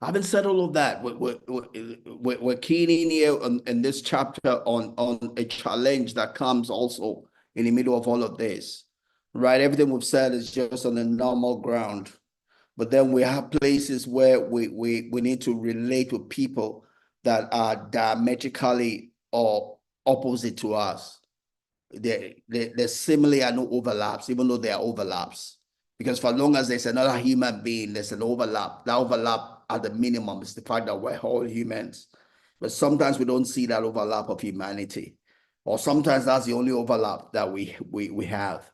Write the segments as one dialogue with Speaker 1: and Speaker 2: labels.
Speaker 1: Having said all of that, we're keying in here in this chapter on a challenge that comes also in the middle of all of this, right? Everything we've said is just on a normal ground, but then we have places where we need to relate with people that are diametrically or opposite to us. There seemingly are no overlaps, even though there are overlaps. Because for as long as there's another human being, there's an overlap. That overlap at the minimum is the fact that we're all humans. But sometimes we don't see that overlap of humanity. Or sometimes that's the only overlap that we have.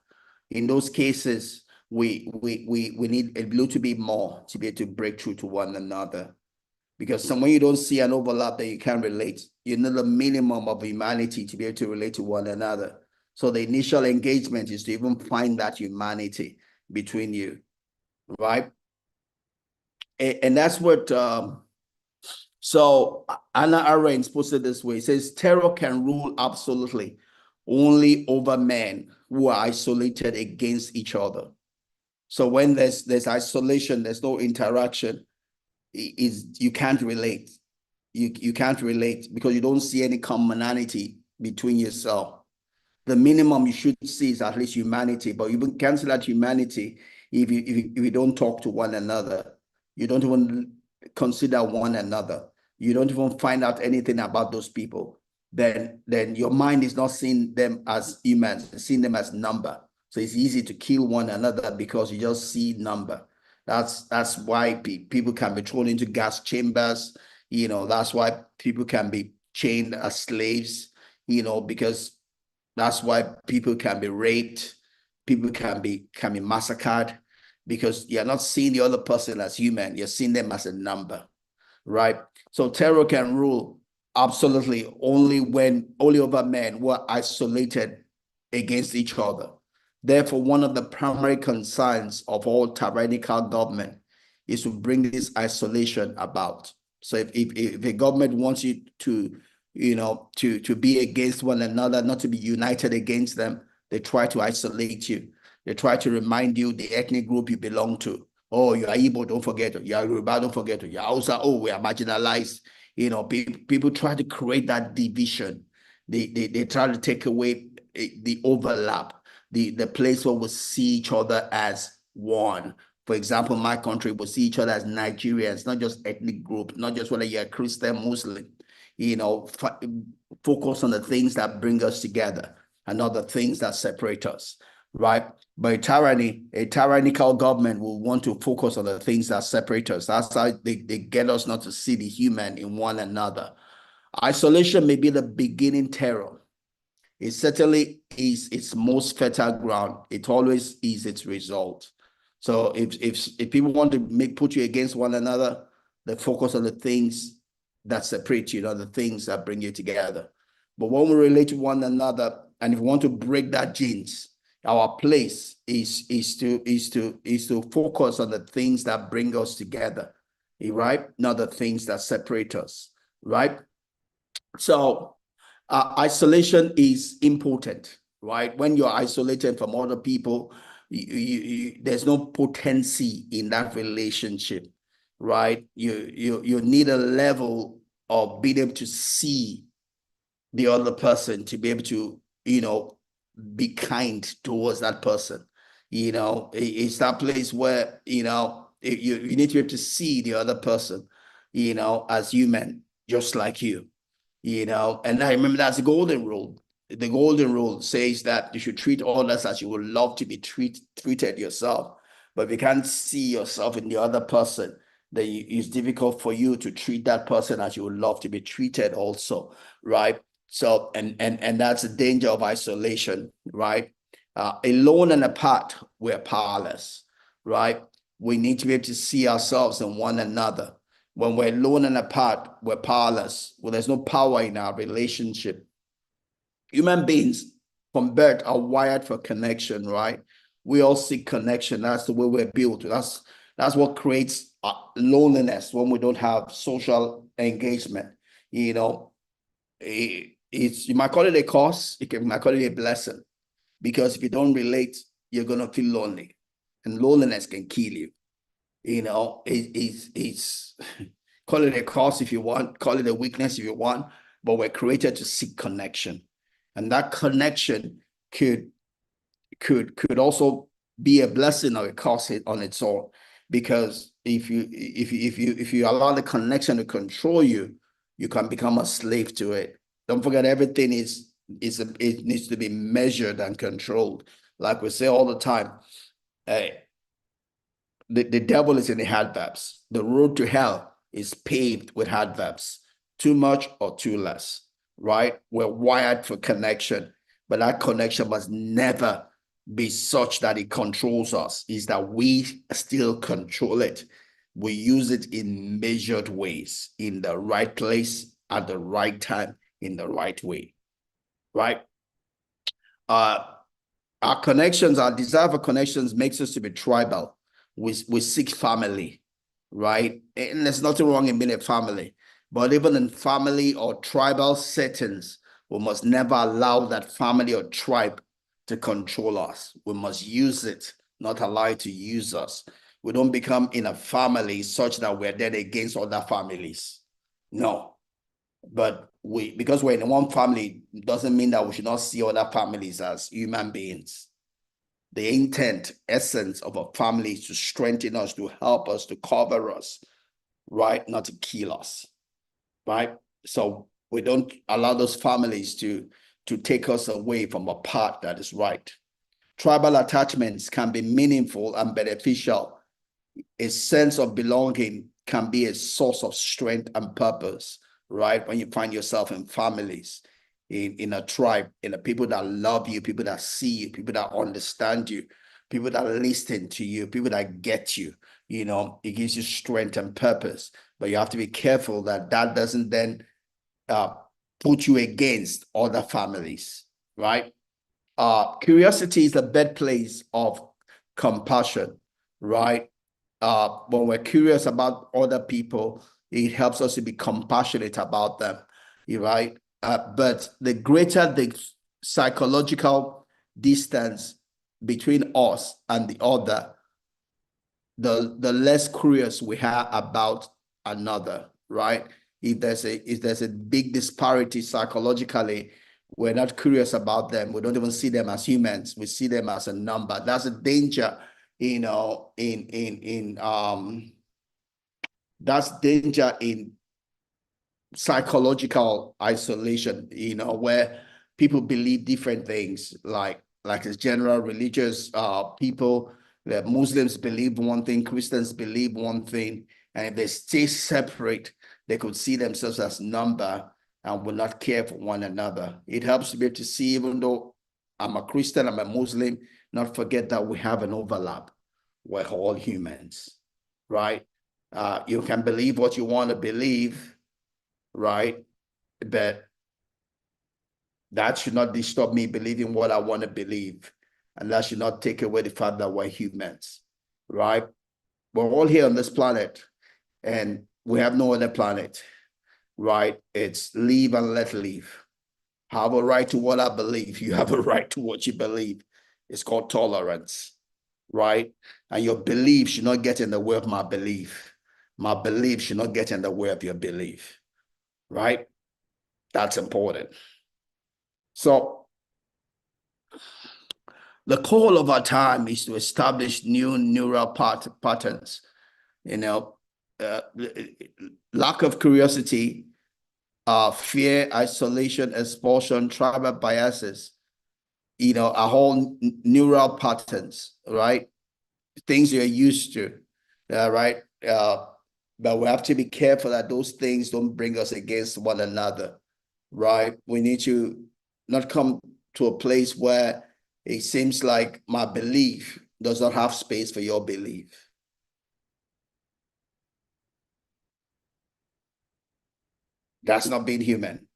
Speaker 1: In those cases, we need a little bit more to be able to break through to one another. Because when you don't see an overlap that you can't relate, you need a minimum of humanity to be able to relate to one another. So the initial engagement is to even find that humanity between you, right? And that's what, so Anna Arendt puts it this way. It says, terror can rule absolutely only over men who are isolated against each other. So when there's isolation, there's no interaction, you can't relate. You can't relate because you don't see any commonality between yourself. The minimum you should see is at least humanity, but you can't see that humanity if you don't talk to one another. You don't even consider one another. You don't even find out anything about those people. Then your mind is not seeing them as humans, it's seeing them as number. So it's easy to kill one another because you just see number. That's why people can be thrown into gas chambers. That's why people can be chained as slaves, because that's why people can be raped, people can be massacred, because you're not seeing the other person as human, you're seeing them as a number, right? So terror can rule absolutely only over men who are isolated against each other. Therefore, one of the primary concerns of all tyrannical government is to bring this isolation about. So if a government wants you to be against one another, not to be united against them, they try to isolate you. They try to remind you the ethnic group you belong to. Oh, you are Igbo, don't forget it. You are Yoruba, don't forget it. You are Hausa, oh, we are marginalized. People try to create that division. They try to take away the overlap, the place where we see each other as one. For example, my country will see each other as Nigerians, not just ethnic group, not just whether you're Christian, Muslim. Focus on the things that bring us together and not the things that separate us, right? But a tyrannical government will want to focus on the things that separate us. That's how they get us not to see the human in one another. Isolation may be the beginning terror. It certainly is its most fertile ground. It always is its result. So if people want to put you against one another, they focus on the things that separate you, not the things that bring you together. But when we relate to one another, and if we want to break that genes, our place is to focus on the things that bring us together, right? Not the things that separate us, right? So isolation is important, right? When you're isolated from other people, there's no potency in that relationship, right? You need a level of being able to see the other person to be able to, be kind towards that person. It's that place where, you need to be able to see the other person, as human, just like you. And I remember that's the golden rule. The golden rule says that you should treat others as you would love to be treated yourself. But if you can't see yourself in the other person, then it's difficult for you to treat that person as you would love to be treated also, right? So, and that's the danger of isolation, right? Alone and apart, we're powerless, right? We need to be able to see ourselves in one another. When we're alone and apart, we're powerless. Well, there's no power in our relationship. Human beings from birth are wired for connection, right? We all seek connection. That's the way we're built. That's what creates loneliness when we don't have social engagement. You might call it a curse. You might call it a blessing, because if you don't relate, you're gonna feel lonely, and loneliness can kill you. It's call it a cause if you want, call it a weakness if you want, but we're created to seek connection. And that connection could also be a blessing or a curse on its own. Because if you allow the connection to control you, you can become a slave to it. Don't forget, everything it needs to be measured and controlled. Like we say all the time, the devil is in the adverbs. The road to hell is paved with adverbs. Too much or too less, right? We're wired for connection, but that connection must never be such that it controls us. Is that we still control it. We use it in measured ways, in the right place, at the right time, in the right way, right? Our connections, our desire for connections makes us to be tribal. We seek family, right? And there's nothing wrong in being a family. But even in family or tribal settings, we must never allow that family or tribe to control us. We must use it, not allow it to use us. We don't become in a family such that we're then against other families. No. But because we're in one family, doesn't mean that we should not see other families as human beings. The intent, essence of a family is to strengthen us, to help us, to cover us, right? Not to kill us, right? So we don't allow those families to take us away from a path that is right. Tribal attachments can be meaningful and beneficial. A sense of belonging can be a source of strength and purpose, right? When you find yourself in families, in a tribe, in a people that love you, people that see you, people that understand you, people that listen to you, people that get you, it gives you strength and purpose. But you have to be careful that doesn't then put you against other families, right? Curiosity is the birthplace of compassion, right? When we're curious about other people, it helps us to be compassionate about them, right? But the greater the psychological distance between us and the other, the less curious we are about another, right? If there's a big disparity psychologically, we're not curious about them. We don't even see them as humans. We see them as a number. That's a danger, that's danger in psychological isolation, where people believe different things, like as general religious people. The Muslims believe one thing, Christians believe one thing, and if they stay separate, they could see themselves as number and will not care for one another. It helps to be able to see, even though I'm a Christian, I'm a Muslim, not forget that we have an overlap. We're all humans, right? You can believe what you want to believe, right? But that should not disturb me believing what I want to believe. And that should not take away the fact that we're humans, right? We're all here on this planet and we have no other planet, right? It's live and let live. I have a right to what I believe. You have a right to what you believe. It's called tolerance, right? And your belief should not get in the way of my belief. My belief should not get in the way of your belief, right? That's important. So the call of our time is to establish new neural patterns. Lack of curiosity, fear, isolation, expulsion, tribal biases, are whole neural patterns, right? Things you're used to, right? But we have to be careful that those things don't bring us against one another, right? We need to not come to a place where it seems like my belief does not have space for your belief. That's not being human.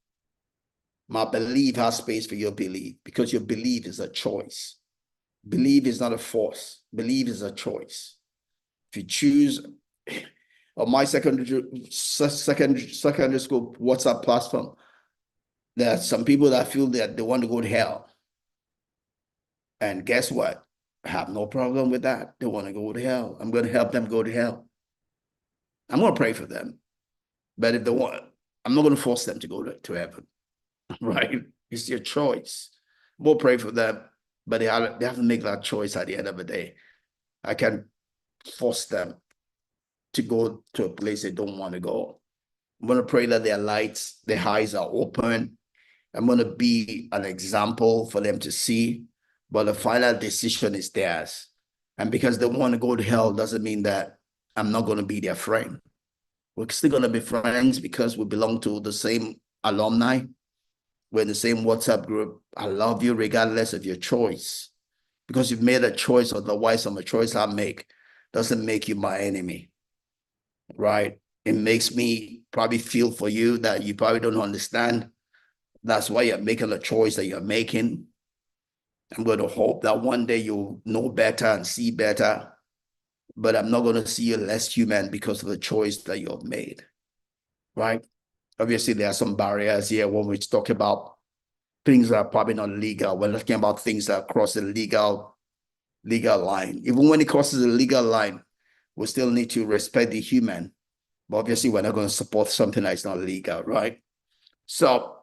Speaker 1: My belief has space for your belief, because your belief is a choice. Belief is not a force. Belief is a choice. If you choose on my secondary school WhatsApp platform, there are some people that feel that they want to go to hell. And guess what? I have no problem with that. They want to go to hell. I'm going to help them go to hell. I'm going to pray for them. But if they want, I'm not going to force them to go to heaven, right? It's your choice. We'll pray for them, but they have to make that choice at the end of the day. I can't force them to go to a place they don't want to go. I'm going to pray that their lights, their eyes are open. I'm going to be an example for them to see, but the final decision is theirs. And because they want to go to hell doesn't mean that I'm not going to be their friend. We're still going to be friends because we belong to the same alumni. We're in the same WhatsApp group. I love you regardless of your choice. Because you've made a choice, otherwise, on a choice I make doesn't make you my enemy, right? It makes me probably feel for you that you probably don't understand. That's why you're making a choice that you're making. I'm going to hope that one day you'll know better and see better, but I'm not going to see you less human because of the choice that you've made, right? Obviously, there are some barriers here when we talk about things that are probably not legal. We're talking about things that cross the legal line. Even when it crosses the legal line, we still need to respect the human. But obviously, we're not going to support something that is not legal, right? So